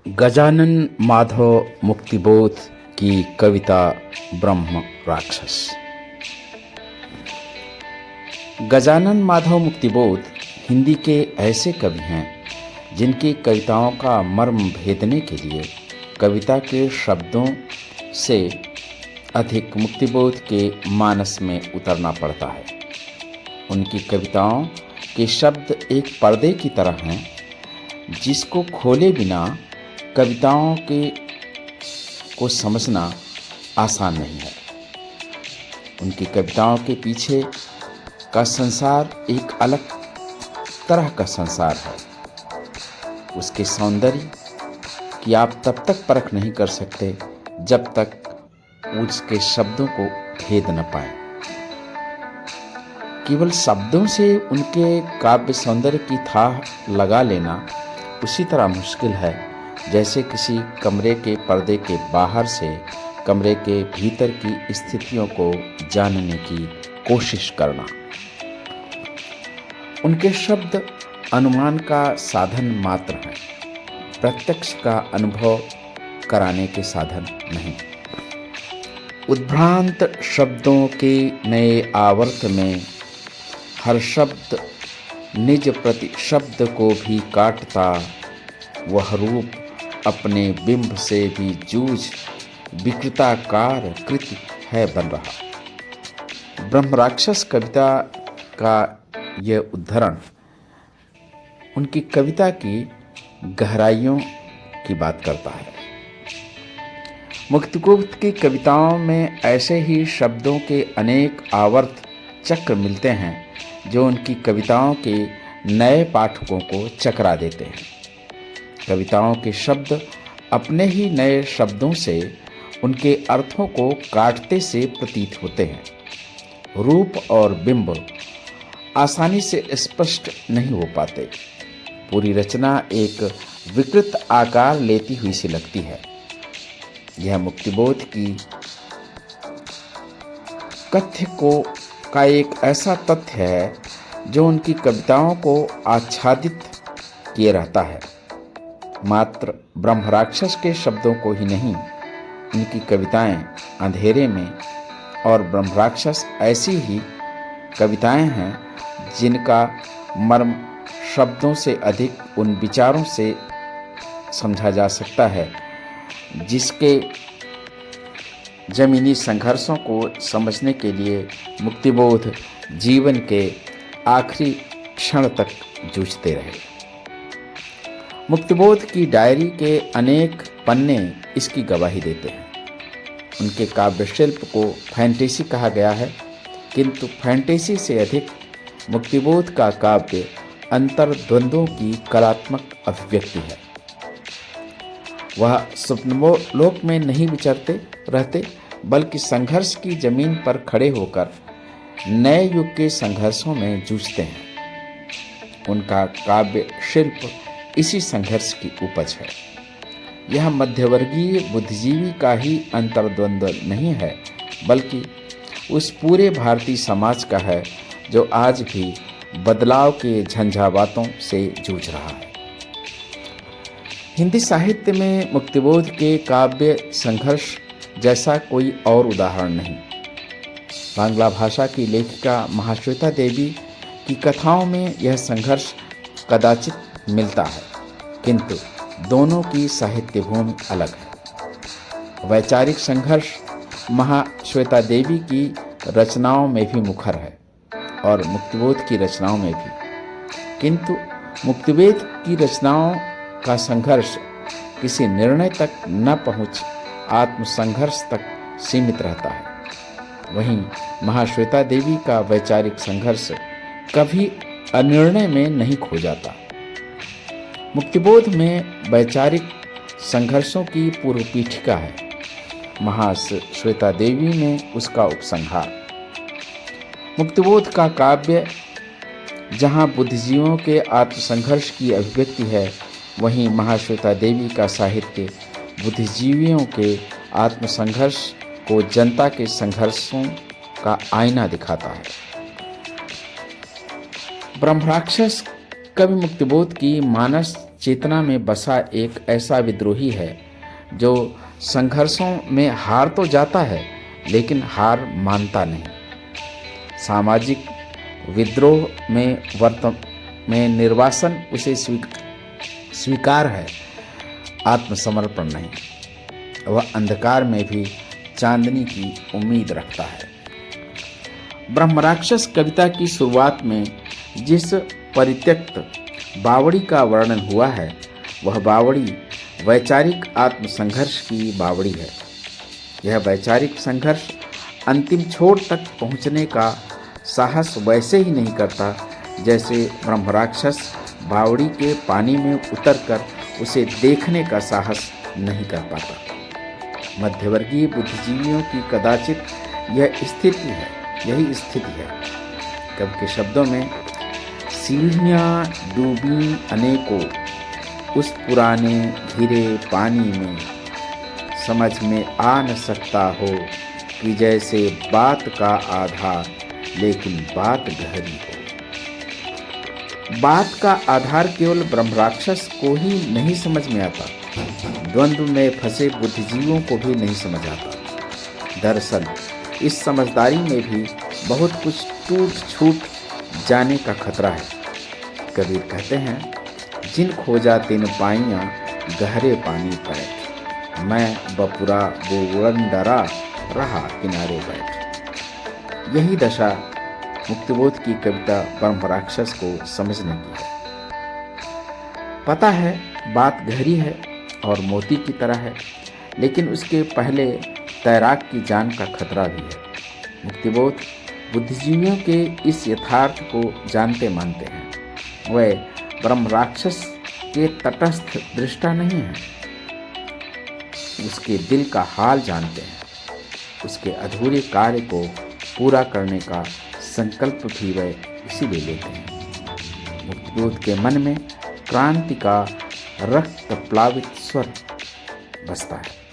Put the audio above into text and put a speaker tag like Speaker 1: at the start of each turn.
Speaker 1: गजानन माधव मुक्तिबोध की कविता ब्रह्म राक्षस। गजानन माधव मुक्तिबोध हिंदी के ऐसे कवि हैं जिनकी कविताओं का मर्म भेदने के लिए कविता के शब्दों से अधिक मुक्तिबोध के मानस में उतरना पड़ता है। उनकी कविताओं के शब्द एक पर्दे की तरह हैं जिसको खोले बिना कविताओं को समझना आसान नहीं है। उनकी कविताओं के पीछे का संसार एक अलग तरह का संसार है। उसके सौंदर्य की आप तब तक परख नहीं कर सकते जब तक उसके शब्दों को भेद न पाए। केवल शब्दों से उनके काव्य सौंदर्य की थाह लगा लेना उसी तरह मुश्किल है जैसे किसी कमरे के पर्दे के बाहर से कमरे के भीतर की स्थितियों को जानने की कोशिश करना। उनके शब्द अनुमान का साधन मात्र हैं, प्रत्यक्ष का अनुभव कराने के साधन नहीं। उद्भ्रांत शब्दों के नए आवर्त में हर शब्द निज प्रति शब्द को भी काटता, वह रूप अपने बिंब से भी जूझ विकृताकार कृति है बन रहा। ब्रह्म राक्षस कविता का यह उद्धरण उनकी कविता की गहराइयों की बात करता है। मुक्तिबोध की कविताओं में ऐसे ही शब्दों के अनेक आवर्त चक्र मिलते हैं जो उनकी कविताओं के नए पाठकों को चकरा देते हैं। कविताओं के शब्द अपने ही नए शब्दों से उनके अर्थों को काटते से प्रतीत होते हैं। रूप और बिंब आसानी से स्पष्ट नहीं हो पाते। पूरी रचना एक विकृत आकार लेती हुई सी लगती है। यह मुक्तिबोध की कथ्य का एक ऐसा तथ्य है जो उनकी कविताओं को आच्छादित किए रहता है। मात्र ब्रह्म राक्षस के शब्दों को ही नहीं, उनकी कविताएं अंधेरे में और ब्रह्म राक्षस ऐसी ही कविताएं हैं जिनका मर्म शब्दों से अधिक उन विचारों से समझा जा सकता है जिसके जमीनी संघर्षों को समझने के लिए मुक्तिबोध जीवन के आखिरी क्षण तक जूझते रहे। मुक्तिबोध की डायरी के अनेक पन्ने इसकी गवाही देते हैं। उनके काव्य शिल्प को फैंटेसी कहा गया है, किंतु फैंटेसी से अधिक मुक्तिबोध का काव्य अंतर्द्वंद्वों की कलात्मक अभिव्यक्ति है। वह स्वप्नलोक में नहीं विचरते रहते, बल्कि संघर्ष की जमीन पर खड़े होकर नए युग के संघर्षों में जूझते हैं। उनका काव्य शिल्प इसी संघर्ष की उपज है। यह मध्यवर्गीय बुद्धिजीवी का ही अंतर्द्वंद्व नहीं है, बल्कि उस पूरे भारतीय समाज का है जो आज भी बदलाव के झंझावातों से जूझ रहा है। हिंदी साहित्य में मुक्तिबोध के काव्य संघर्ष जैसा कोई और उदाहरण नहीं। बांग्ला भाषा की लेखिका महाश्वेता देवी की कथाओं में यह संघर्ष कदाचित मिलता है, किंतु दोनों की साहित्य भूमि अलग है। वैचारिक संघर्ष महाश्वेता देवी की रचनाओं में भी मुखर है और मुक्तिबोध की रचनाओं में भी, किंतु मुक्तिबोध की रचनाओं का संघर्ष किसी निर्णय तक न पहुँच आत्मसंघर्ष तक सीमित रहता है। वहीं महाश्वेता देवी का वैचारिक संघर्ष कभी अनिर्णय में नहीं खो जाता। मुक्तिबोध में वैचारिक संघर्षों की पूर्व पीठिका है, महाश्वेता देवी में उसका उपसंहार। मुक्तिबोध का काव्य जहाँ बुद्धिजीवियों के आत्मसंघर्ष की अभिव्यक्ति है, वहीं महाश्वेता देवी का साहित्य बुद्धिजीवियों के आत्मसंघर्ष को जनता के संघर्षों का आईना दिखाता है। ब्रह्म राक्षस कवि मुक्तिबोध की मानस चेतना में बसा एक ऐसा विद्रोही है जो संघर्षों में हार तो जाता है लेकिन हार मानता नहीं। सामाजिक विद्रोह में निर्वासन उसे स्वीकार है, आत्मसमर्पण नहीं। वह अंधकार में भी चांदनी की उम्मीद रखता है। ब्रह्मराक्षस कविता की शुरुआत में जिस परित्यक्त बावड़ी का वर्णन हुआ है, वह बावड़ी वैचारिक आत्मसंघर्ष की बावड़ी है। यह वैचारिक संघर्ष अंतिम छोर तक पहुंचने का साहस वैसे ही नहीं करता जैसे ब्रह्मराक्षस बावड़ी के पानी में उतरकर उसे देखने का साहस नहीं कर पाता। मध्यवर्गीय बुद्धिजीवियों की कदाचित यही स्थिति है। कवि के शब्दों में, सीढ़ियाँ डूबी अनेकों उस पुराने घिरे पानी में, समझ में आ न सकता हो कि जैसे बात का आधार लेकिन बात गहरी हो। बात का आधार केवल ब्रह्मराक्षस को ही नहीं समझ में आता, द्वंद्व में फंसे बुद्धिजीवियों को भी नहीं समझ आता। दरअसल इस समझदारी में भी बहुत कुछ टूट छूट जाने का खतरा है। कबीर कहते हैं, जिन खोजा तिन पाइयाँ गहरे पानी पैठ, मैं बपुरा बुलंदरा रहा किनारे बैठ। यही दशा मुक्तिबोध की कविता ब्रह्मराक्षस को समझने की है। पता है बात गहरी है और मोती की तरह है, लेकिन उसके पहले तैराक की जान का खतरा भी है। मुक्तिबोध बुद्धिजीवियों के इस यथार्थ को जानते मानते हैं। वह ब्रह्मराक्षस के तटस्थ दृष्टा नहीं है, उसके दिल का हाल जानते हैं। उसके अधूरे कार्य को पूरा करने का संकल्प भी वह इसीलिए लेते हैं। मुक्तिबोध के मन में क्रांति का रक्त प्लावित स्वर बसता है।